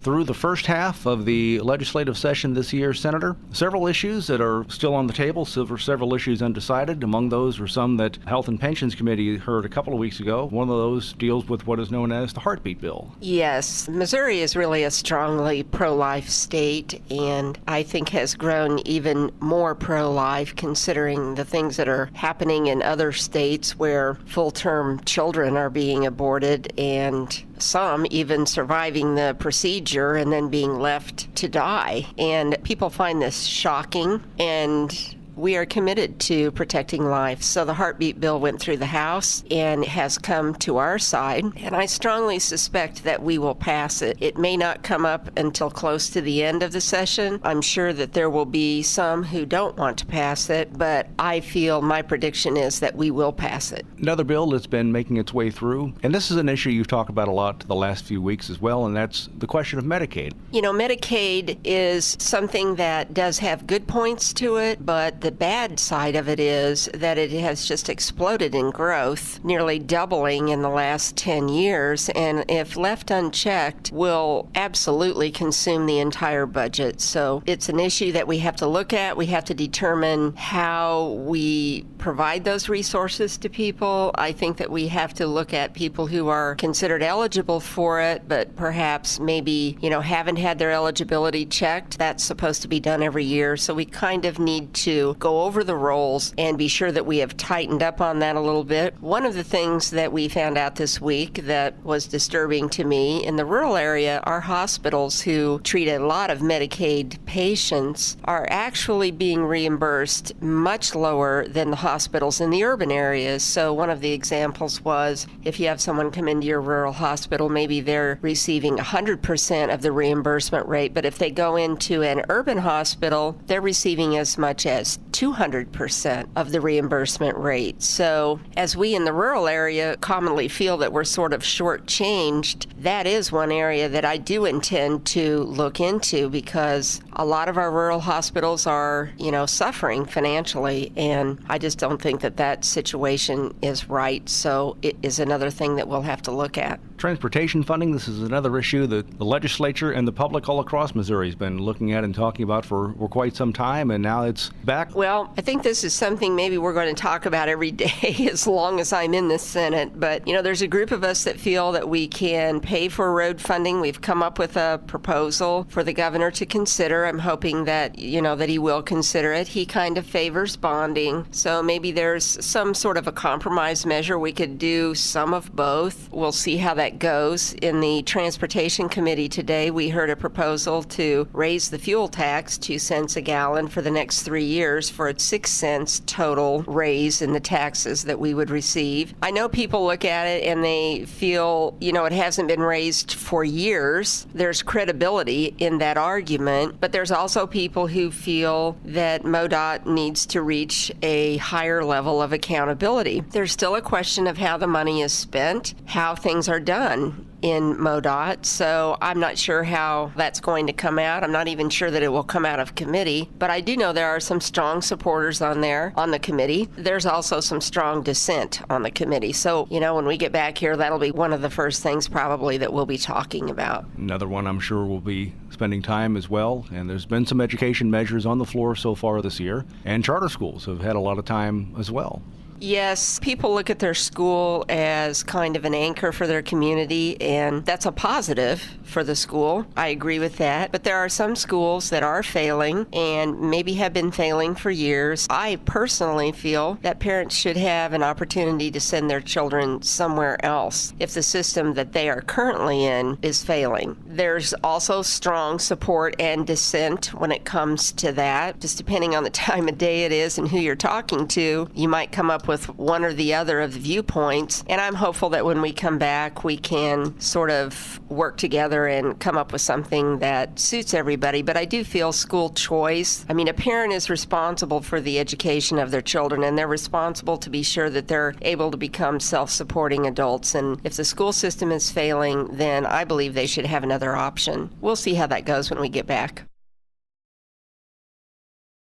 Through the first half of the legislative session this year, Senator, several issues that are still on the table, several issues undecided. Among those are some that Health and Pensions Committee heard a couple of weeks ago. One of those deals with what is known as the heartbeat bill. Yes, Missouri is really a strongly pro-life state, and I think has grown even more pro-life considering the things that are happening in other states where full-term children are being aborted and some even surviving the procedure and then being left to die. And people find this shocking, and we are committed to protecting life. So the heartbeat bill went through the House and has come to our side, and I strongly suspect that we will pass it. It may not come up until close to the end of the session. I'm sure that there will be some who don't want to pass it, but I feel my prediction is that we will pass it. Another bill that's been making its way through, and this is an issue you've talked about a lot the last few weeks as well, and that's the question of Medicaid. You know, Medicaid is something that does have good points to it, but the bad side of it is that it has just exploded in growth, nearly doubling in the last 10 years, and if left unchecked, will absolutely consume the entire budget. So it's an issue that we have to look at. We have to determine how we provide those resources to people. I think that we have to look at people who are considered eligible for it, but perhaps maybe, haven't had their eligibility checked. That's supposed to be done every year. So we kind of need to go over the rolls and be sure that we have tightened up on that a little bit. One of the things that we found out this week that was disturbing to me, in the rural area, our hospitals who treat a lot of Medicaid patients are actually being reimbursed much lower than the hospitals in the urban areas. So one of the examples was if you have someone come into your rural hospital, maybe they're receiving 100% of the reimbursement rate, but if they go into an urban hospital, they're receiving as much as 200% of the reimbursement rate. So as we in the rural area commonly feel that we're sort of shortchanged, that is one area that I do intend to look into, because a lot of our rural hospitals are, suffering financially, and I just don't think that that situation is right. So it is another thing that we'll have to look at. Transportation funding, this is another issue that the legislature and the public all across Missouri has been looking at and talking about for quite some time, and now it's back. Well, I think this is something maybe we're going to talk about every day as long as I'm in the Senate. But, there's a group of us that feel that we can pay for road funding. We've come up with a proposal for the governor to consider. I'm hoping that, that he will consider it. He kind of favors bonding. So maybe there's some sort of a compromise measure. We could do some of both. We'll see how that goes. In the Transportation Committee today, we heard a proposal to raise the fuel tax 2 cents a gallon for the next 3 years for a 6 cents total raise in the taxes that we would receive. I know people look at it and they feel, it hasn't been raised for years. There's credibility in that argument, but there's also people who feel that MoDOT needs to reach a higher level of accountability. There's still a question of how the money is spent, how things are done in MoDOT, so I'm not sure how that's going to come out. I'm not even sure that it will come out of committee, but I do know there are some strong supporters on the committee. There's also some strong dissent on the committee. So, when we get back here, that'll be one of the first things probably that we'll be talking about. Another one I'm sure we'll be spending time as well, and there's been some education measures on the floor so far this year, and charter schools have had a lot of time as well. Yes, people look at their school as kind of an anchor for their community, and that's a positive for the school. I agree with that. But there are some schools that are failing and maybe have been failing for years. I personally feel that parents should have an opportunity to send their children somewhere else if the system that they are currently in is failing. There's also strong support and dissent when it comes to that. Just depending on the time of day it is and who you're talking to, you might come up with one or the other of the viewpoints. And I'm hopeful that when we come back, we can sort of work together and come up with something that suits everybody. But I do feel school choice. I mean, a parent is responsible for the education of their children, and they're responsible to be sure that they're able to become self-supporting adults. And if the school system is failing, then I believe they should have another option. We'll see how that goes when we get back.